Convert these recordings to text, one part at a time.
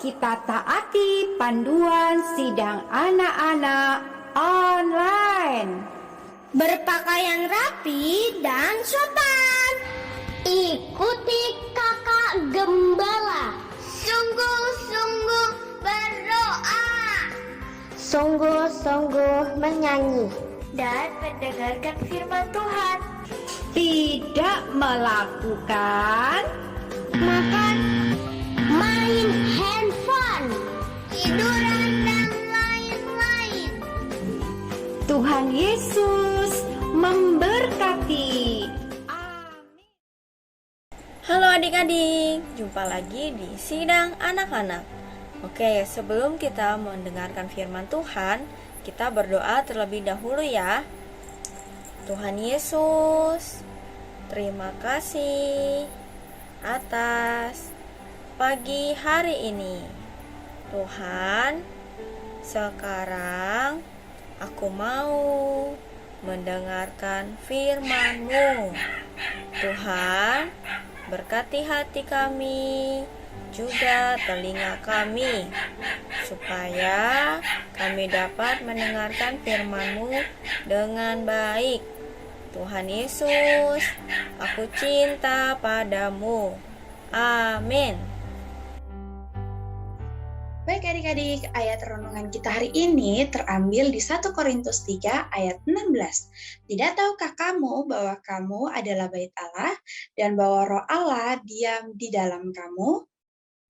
kita taati panduan sidang anak-anak online. Berpakaian rapi dan sopan. Ikuti kakak gembala. Sungguh-sungguh berdoa. Sungguh-sungguh menyanyi. Dan mendengarkan firman Tuhan. Tidak melakukan Makan, main handphone, tiduran dan lain-lain. Tuhan Yesus memberkati. Amin. Halo adik-adik, jumpa lagi di Sidang Anak-anak. Oke, sebelum kita mendengarkan firman Tuhan, kita berdoa terlebih dahulu ya. Tuhan Yesus, terima kasih atas pagi hari ini. Tuhan, sekarang aku mau mendengarkan firman-Mu. Tuhan, berkati hati kami, juga telinga kami, supaya kami dapat mendengarkan firman-Mu dengan baik. Tuhan Yesus, aku cinta padamu. Amin. Baik adik-adik, ayat renungan kita hari ini terambil di 1 Korintus 3 ayat 16. Tidak tahukah kamu bahwa kamu adalah bait Allah dan bahwa roh Allah diam di dalam kamu?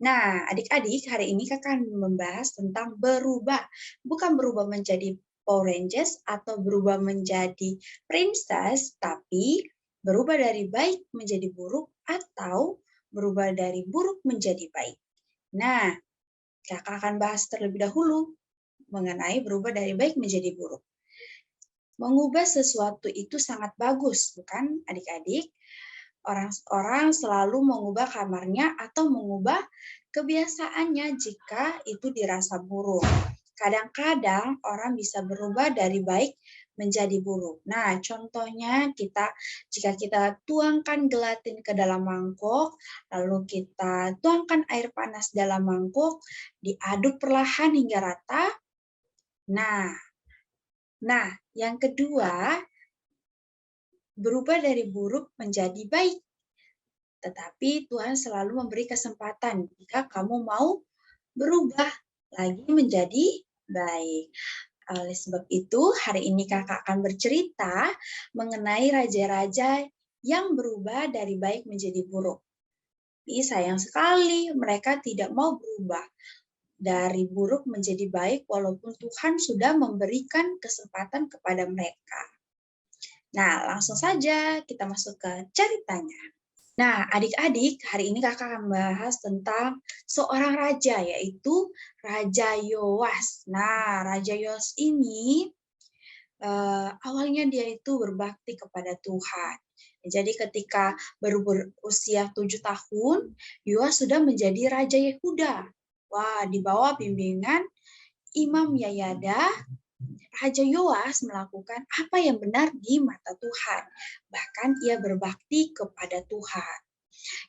Nah, adik-adik, hari ini kakak akan membahas tentang berubah. Bukan berubah menjadi Power Rangers atau berubah menjadi princess, tapi berubah dari baik menjadi buruk atau berubah dari buruk menjadi baik. Nah, kakak akan bahas terlebih dahulu mengenai berubah dari baik menjadi buruk. Mengubah sesuatu itu sangat bagus, bukan adik-adik? Orang-orang selalu mengubah kamarnya atau mengubah kebiasaannya jika itu dirasa buruk. Kadang-kadang orang bisa berubah dari baik menjadi buruk. Nah, contohnya jika kita tuangkan gelatin ke dalam mangkok, lalu kita tuangkan air panas dalam mangkok, diaduk perlahan hingga rata. Nah, yang kedua, berubah dari buruk menjadi baik. Tetapi Tuhan selalu memberi kesempatan jika kamu mau berubah lagi menjadi baik. Oleh sebab itu, hari ini kakak akan bercerita mengenai raja-raja yang berubah dari baik menjadi buruk. Tapi sayang sekali mereka tidak mau berubah dari buruk menjadi baik walaupun Tuhan sudah memberikan kesempatan kepada mereka. Nah, langsung saja kita masuk ke ceritanya. Nah, adik-adik, hari ini kakak akan membahas tentang seorang raja, yaitu Raja Yoas. Nah, Raja Yoas ini awalnya dia itu berbakti kepada Tuhan. Jadi ketika baru berusia 7 tahun, Yoas sudah menjadi Raja Yehuda. Wah, di bawah bimbingan Imam Yayada, Raja Yoas melakukan apa yang benar di mata Tuhan. Bahkan ia berbakti kepada Tuhan.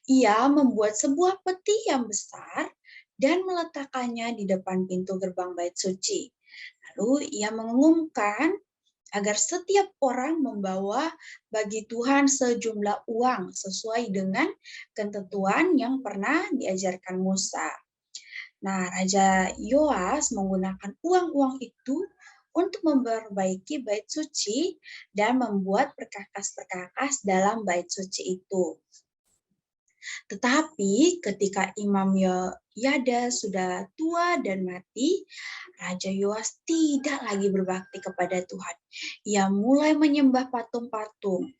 Ia membuat sebuah peti yang besar dan meletakkannya di depan pintu gerbang bait suci. Lalu ia mengumumkan agar setiap orang membawa bagi Tuhan sejumlah uang sesuai dengan ketentuan yang pernah diajarkan Musa. Nah, Raja Yoas menggunakan uang-uang itu untuk memperbaiki bait suci dan membuat perkakas-perkakas dalam bait suci itu. Tetapi ketika Imam Yada sudah tua dan mati, Raja Yoas tidak lagi berbakti kepada Tuhan. Ia mulai menyembah patung-patung.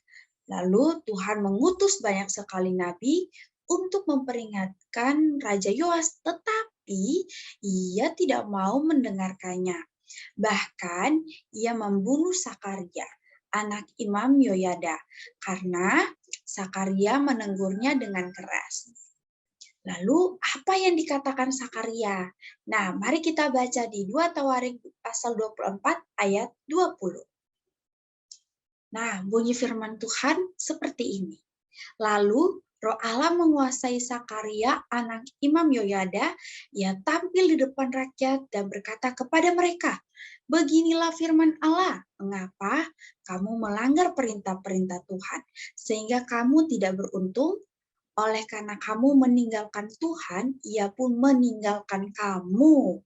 Lalu Tuhan mengutus banyak sekali nabi untuk memperingatkan Raja Yoas, tetapi ia tidak mau mendengarkannya. Bahkan ia membunuh Sakaria, anak Imam Yoyada, karena Sakaria menegurnya dengan keras. Lalu apa yang dikatakan Sakaria? Nah, mari kita baca di 2 Tawarik pasal 24 ayat 20. Nah, bunyi firman Tuhan seperti ini. Lalu Roh Allah menguasai Sakaria, anak Imam Yoyada. Ia tampil di depan rakyat dan berkata kepada mereka, "Beginilah firman Allah, mengapa kamu melanggar perintah-perintah Tuhan, sehingga kamu tidak beruntung? Oleh karena kamu meninggalkan Tuhan, Ia pun meninggalkan kamu."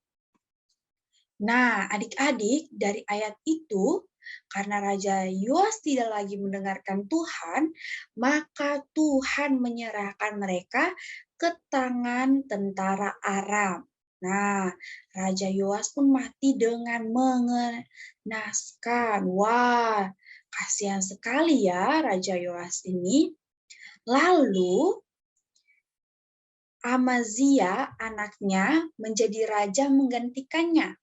Nah, adik-adik, dari ayat itu, karena Raja Yoas tidak lagi mendengarkan Tuhan, maka Tuhan menyerahkan mereka ke tangan tentara Aram. Nah, Raja Yoas pun mati dengan mengenaskan. Wah, kasihan sekali ya Raja Yoas ini. Lalu, Amazia, anaknya, menjadi raja menggantikannya.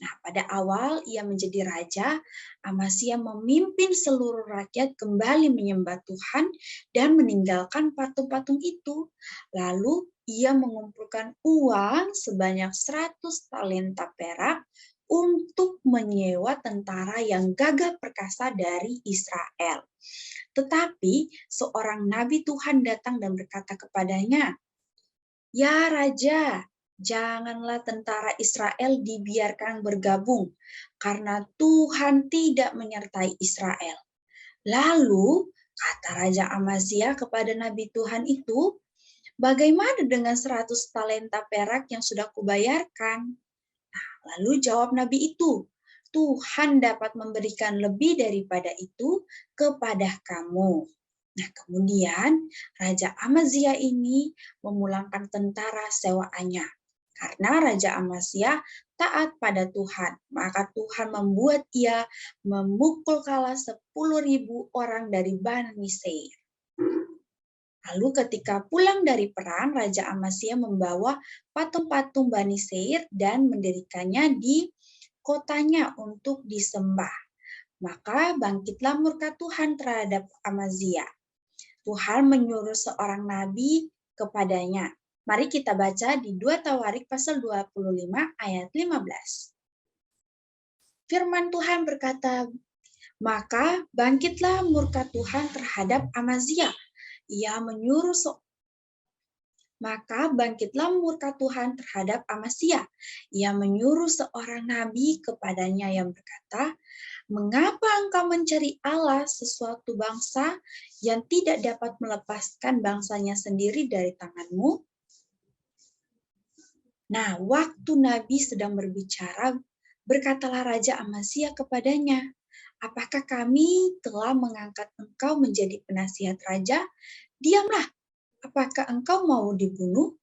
Nah, pada awal ia menjadi raja, Amazia memimpin seluruh rakyat kembali menyembah Tuhan dan meninggalkan patung-patung itu. Lalu ia mengumpulkan uang sebanyak 100 talenta perak untuk menyewa tentara yang gagah perkasa dari Israel. Tetapi seorang nabi Tuhan datang dan berkata kepadanya, "Ya Raja, janganlah tentara Israel dibiarkan bergabung, karena Tuhan tidak menyertai Israel." Lalu kata Raja Amazia kepada Nabi Tuhan itu, "Bagaimana dengan 100 talenta perak yang sudah kubayarkan?" Lalu jawab Nabi itu, "Tuhan dapat memberikan lebih daripada itu kepada kamu." Nah, kemudian Raja Amazia ini memulangkan tentara sewaannya. Karena Raja Amazia taat pada Tuhan, maka Tuhan membuat ia memukul kalah 10.000 orang dari Bani Seir. Lalu ketika pulang dari perang, Raja Amazia membawa patung-patung Bani Seir dan mendirikannya di kotanya untuk disembah. Maka bangkitlah murka Tuhan terhadap Amazia. Tuhan menyuruh seorang nabi kepadanya. Mari kita baca di 2 Tawarik pasal 25 ayat 15. Firman Tuhan berkata, "Maka bangkitlah murka Tuhan terhadap Amazia. Ia menyuruh Maka bangkitlah murka Tuhan terhadap Amazia. Ia menyuruh seorang nabi kepadanya yang berkata, 'Mengapa engkau mencari Allah sesuatu bangsa yang tidak dapat melepaskan bangsanya sendiri dari tanganmu?' Nah, waktu Nabi sedang berbicara, berkatalah Raja Amazia kepadanya, 'Apakah kami telah mengangkat engkau menjadi penasihat raja? Diamlah, apakah engkau mau dibunuh?'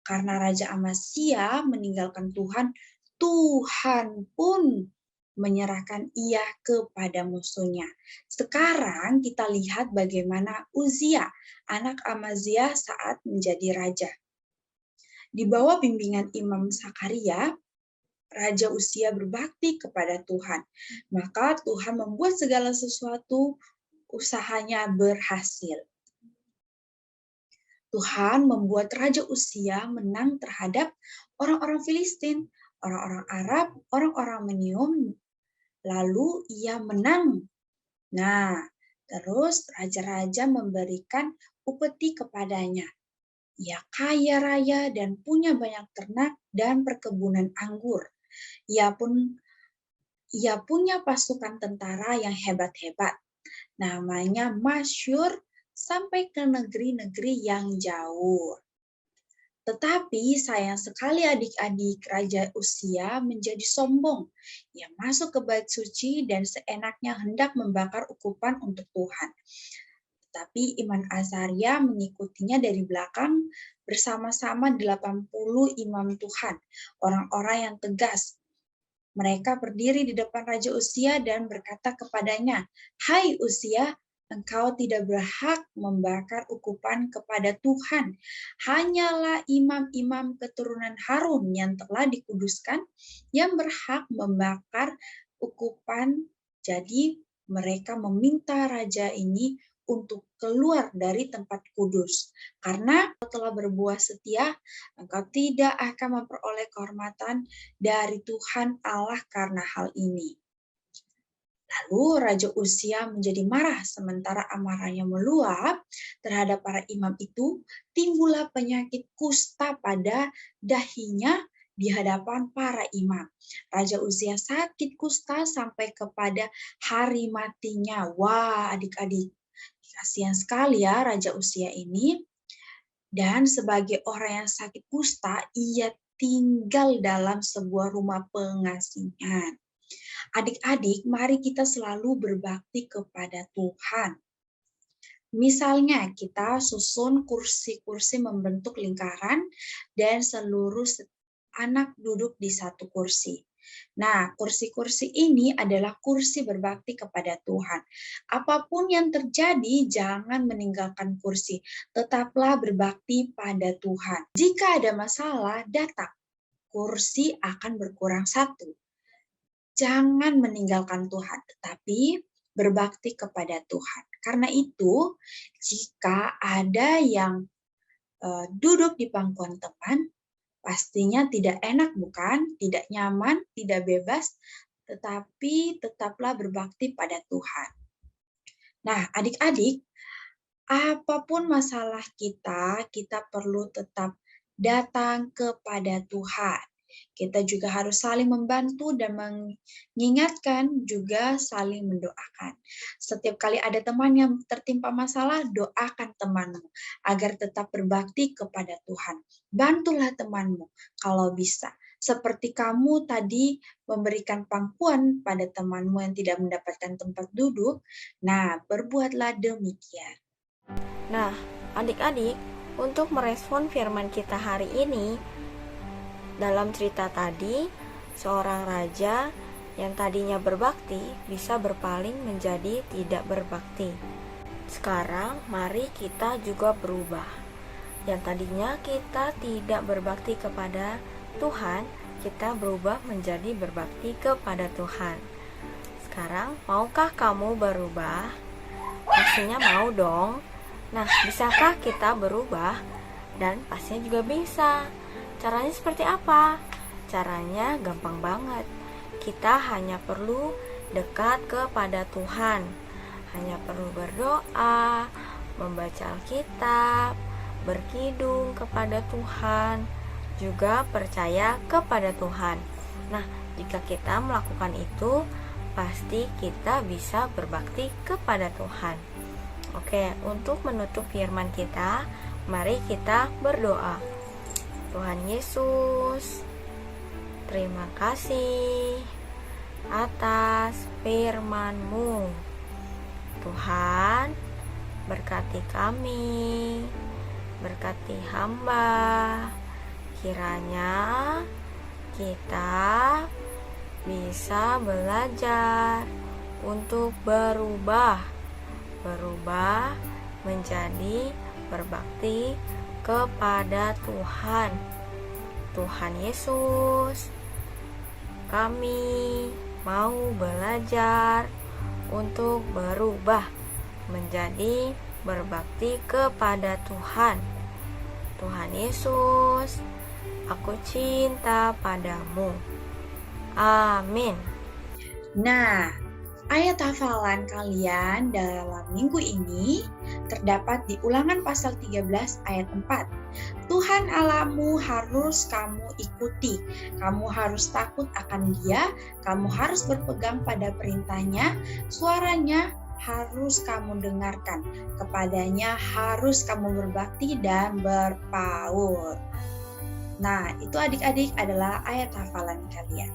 Karena Raja Amazia meninggalkan Tuhan, Tuhan pun menyerahkan ia kepada musuhnya. Sekarang kita lihat bagaimana Uzia, anak Amazia saat menjadi raja. Di bawah bimbingan Imam Sakaria, Raja Uzia berbakti kepada Tuhan. Maka Tuhan membuat segala sesuatu usahanya berhasil. Tuhan membuat Raja Uzia menang terhadap orang-orang Filistin, orang-orang Arab, orang-orang Menium. Lalu ia menang. Nah, terus raja-raja memberikan upeti kepadanya. Ia kaya raya dan punya banyak ternak dan perkebunan anggur. Ia punya pasukan tentara yang hebat-hebat. Namanya masyhur sampai ke negeri-negeri yang jauh. Tetapi sayang sekali adik-adik, Raja Uzia menjadi sombong. Ia masuk ke bait suci dan seenaknya hendak membakar ukupan untuk Tuhan. Tetapi Imam Azaria mengikutinya dari belakang bersama-sama 80 imam Tuhan, orang-orang yang tegas. Mereka berdiri di depan Raja Uzia dan berkata kepadanya, "Hai Uzia, engkau tidak berhak membakar ukupan kepada Tuhan. Hanyalah imam-imam keturunan Harun yang telah dikuduskan yang berhak membakar ukupan." Jadi mereka meminta raja ini untuk keluar dari tempat kudus. Karena engkau telah berbuat setia, engkau tidak akan memperoleh kehormatan dari Tuhan Allah karena hal ini. Lalu Raja Uzia menjadi marah sementara amarahnya meluap terhadap para imam itu, timbullah penyakit kusta pada dahinya di hadapan para imam. Raja Uzia sakit kusta sampai kepada hari matinya. Wah, adik-adik, kasihan sekali ya Raja Uzia ini. Dan sebagai orang yang sakit kusta, ia tinggal dalam sebuah rumah pengasingan. Adik-adik, mari kita selalu berbakti kepada Tuhan. Misalnya, kita susun kursi-kursi membentuk lingkaran dan seluruh anak duduk di satu kursi. Nah, kursi-kursi ini adalah kursi berbakti kepada Tuhan. Apapun yang terjadi, jangan meninggalkan kursi. Tetaplah berbakti pada Tuhan. Jika ada masalah, datang. Kursi akan berkurang satu. Jangan meninggalkan Tuhan, tetapi berbakti kepada Tuhan. Karena itu, jika ada yang duduk di pangkuan teman, pastinya tidak enak bukan? Tidak nyaman, tidak bebas, tetapi tetaplah berbakti pada Tuhan. Nah, adik-adik, apapun masalah kita perlu tetap datang kepada Tuhan. Kita juga harus saling membantu dan mengingatkan, juga saling mendoakan. Setiap kali ada teman yang tertimpa masalah, doakan temanmu agar tetap berbakti kepada Tuhan. Bantulah temanmu kalau bisa. Seperti kamu tadi memberikan pangkuan pada temanmu yang tidak mendapatkan tempat duduk, nah berbuatlah demikian. Nah, adik-adik, untuk merespon firman kita hari ini, dalam cerita tadi, seorang raja yang tadinya berbakti bisa berpaling menjadi tidak berbakti. Sekarang, mari kita juga berubah. Yang tadinya kita tidak berbakti kepada Tuhan, kita berubah menjadi berbakti kepada Tuhan. Sekarang, maukah kamu berubah? Pastinya mau dong. Nah, bisakah kita berubah? Dan pastinya juga bisa. Caranya seperti apa? Caranya gampang banget. Kita hanya perlu dekat kepada Tuhan. Hanya perlu berdoa, membaca Alkitab, berkidung kepada Tuhan, juga percaya kepada Tuhan. Nah, jika kita melakukan itu, pasti kita bisa berbakti kepada Tuhan. Oke, untuk menutup firman kita, mari kita berdoa. Tuhan Yesus, terima kasih atas firman-Mu. Tuhan, berkati kami, berkati hamba. Kiranya kita bisa belajar untuk berubah menjadi berbakti kepada Tuhan. Tuhan Yesus, kami mau belajar untuk berubah menjadi berbakti kepada Tuhan. Tuhan Yesus, aku cinta padamu. Amin. Nah, ayat hafalan kalian dalam minggu ini terdapat di Ulangan pasal 13 ayat 4. Tuhan Allahmu harus kamu ikuti. Kamu harus takut akan Dia, kamu harus berpegang pada perintahnya, suaranya harus kamu dengarkan, kepadanya harus kamu berbakti dan berpaut. Nah, itu adik-adik adalah ayat hafalan kalian.